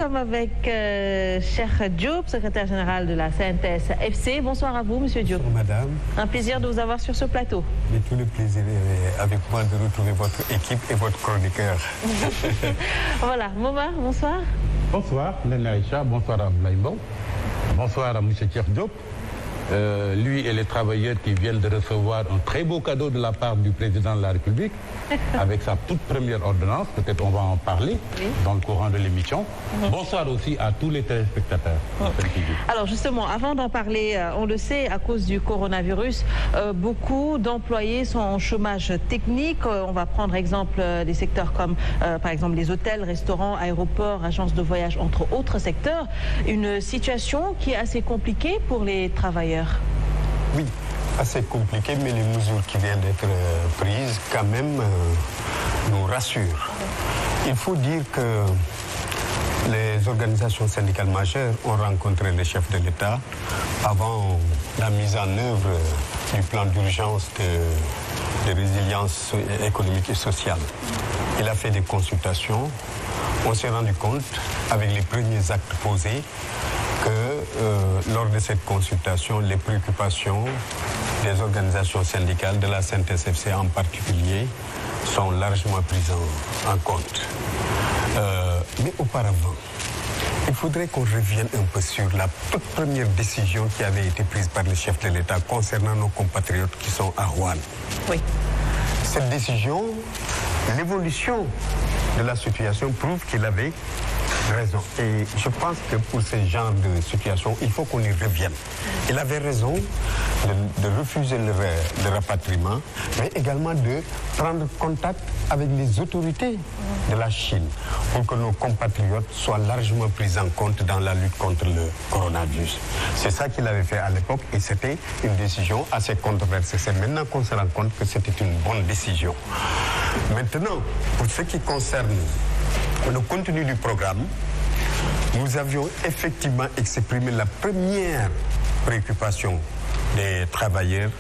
Comme avec Cheikh Diop, secrétaire général de la CNTS FC. Bonsoir à vous, Monsieur Diop. Bonjour, madame. Un plaisir de vous avoir sur ce plateau. Mais tout le plaisir est avec moi de retrouver votre équipe et votre chroniqueur. Voilà, Momar, bonsoir. Bonsoir, Nena Aïcha, bonsoir à Blaïbo. Bonsoir à Monsieur Cheikh Diop. Lui et les travailleurs qui viennent de recevoir un très beau cadeau de la part du président de la République avec sa toute première ordonnance. Peut-être on va en parler dans le courant de l'émission. Bonsoir aussi à tous les téléspectateurs. Alors justement, avant d'en parler, on le sait, à cause du coronavirus, beaucoup d'employés sont en chômage technique. On va prendre exemple des secteurs comme par exemple les hôtels, restaurants, aéroports, agences de voyage, entre autres secteurs. Une situation qui est assez compliquée pour les travailleurs. Oui, assez compliqué, mais les mesures qui viennent d'être prises, quand même, nous rassurent. Il faut dire que les organisations syndicales majeures ont rencontré les chefs de l'État avant la mise en œuvre du plan d'urgence de résilience économique et sociale. Il a fait des consultations. On s'est rendu compte, avec les premiers actes posés, que lors de cette consultation, les préoccupations des organisations syndicales, de la CNTS FC en particulier, sont largement prises en compte. Mais auparavant, il faudrait qu'on revienne un peu sur la toute première décision qui avait été prise par le chef de l'État concernant nos compatriotes qui sont à Rouen. Oui. Cette décision, l'évolution de la situation prouve qu'il avait raison. Et je pense que pour ce genre de situation, il faut qu'on y revienne. Il avait raison de refuser le rapatriement, mais également de prendre contact avec les autorités de la Chine pour que nos compatriotes soient largement pris en compte dans la lutte contre le coronavirus. C'est ça qu'il avait fait à l'époque et c'était une décision assez controversée. C'est maintenant qu'on se rend compte que c'était une bonne décision. Maintenant, pour ce qui concerne le contenu du programme, nous avions effectivement exprimé la première préoccupation des travailleurs,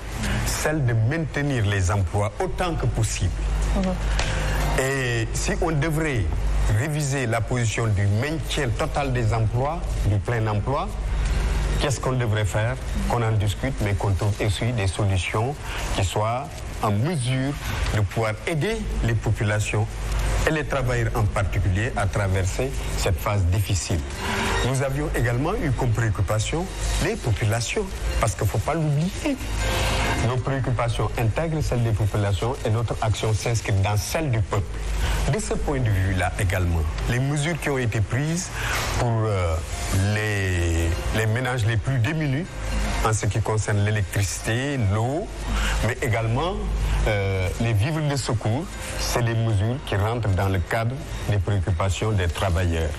celle de maintenir les emplois autant que possible. Et si on devrait réviser la position du maintien total des emplois, du plein emploi, qu'est-ce qu'on devrait faire? Qu'on en discute, mais qu'on trouve aussi des solutions qui soient en mesure de pouvoir aider les populations et les travailleurs en particulier à traverser cette phase difficile. Nous avions également eu comme préoccupation les populations, parce qu'il ne faut pas l'oublier. Nos préoccupations intègrent celles des populations et notre action s'inscrit dans celle du peuple. De ce point de vue-là également, les mesures qui ont été prises pour les ménages les plus démunis, en ce qui concerne l'électricité, l'eau, mais également les vivres de secours, c'est des mesures qui rentrent dans le cadre des préoccupations des travailleurs.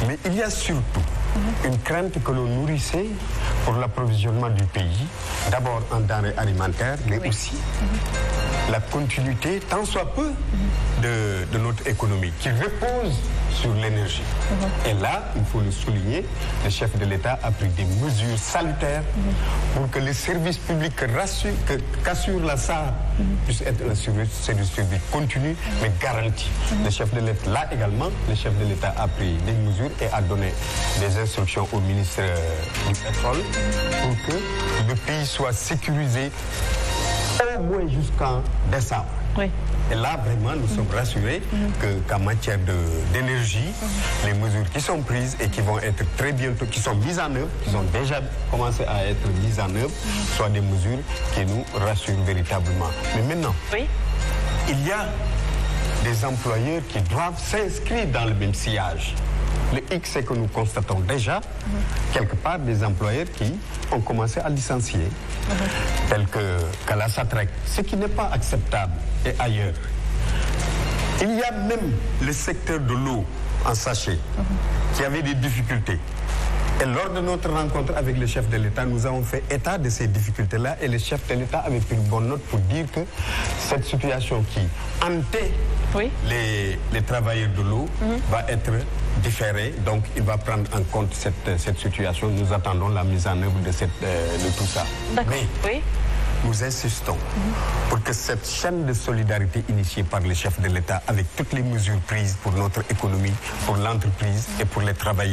Mais il y a surtout une crainte que l'on nourrissait pour l'approvisionnement du pays, d'abord en denrées alimentaires, mais aussi la continuité, tant soit peu, de notre économie, qui repose sur l'énergie. Et là, il faut le souligner, le chef de l'État a pris des mesures salutaires pour que les services publics qu'assure la SAR puisse être un service public continu, mais garanti. Le chef de l'État, là également, le chef de l'État a pris des mesures et a donné des instructions au ministre du Pétrole pour que le pays soit sécurisé au moins jusqu'en décembre. Oui. Et là, vraiment, nous sommes rassurés qu'en matière d'énergie, les mesures qui sont prises et qui vont être très bientôt, qui sont mises en œuvre, qui ont déjà commencé à être mises en œuvre, soient des mesures qui nous rassurent véritablement. Mais maintenant, il y a des employeurs qui doivent s'inscrire dans le même sillage. Le X, c'est que nous constatons déjà, quelque part, des employeurs qui ont commencé à licencier, tels qu'à la SATREC, ce qui n'est pas acceptable, et ailleurs. Il y a même le secteur de l'eau en sachet, qui avait des difficultés. Et lors de notre rencontre avec le chef de l'État, nous avons fait état de ces difficultés-là et le chef de l'État avait pris une bonne note pour dire que cette situation qui hantait les travailleurs de l'eau va être différée. Donc il va prendre en compte cette situation. Nous attendons la mise en œuvre de tout ça. Mais nous insistons pour que cette chaîne de solidarité initiée par le chef de l'État avec toutes les mesures prises pour notre économie, pour l'entreprise et pour les travailleurs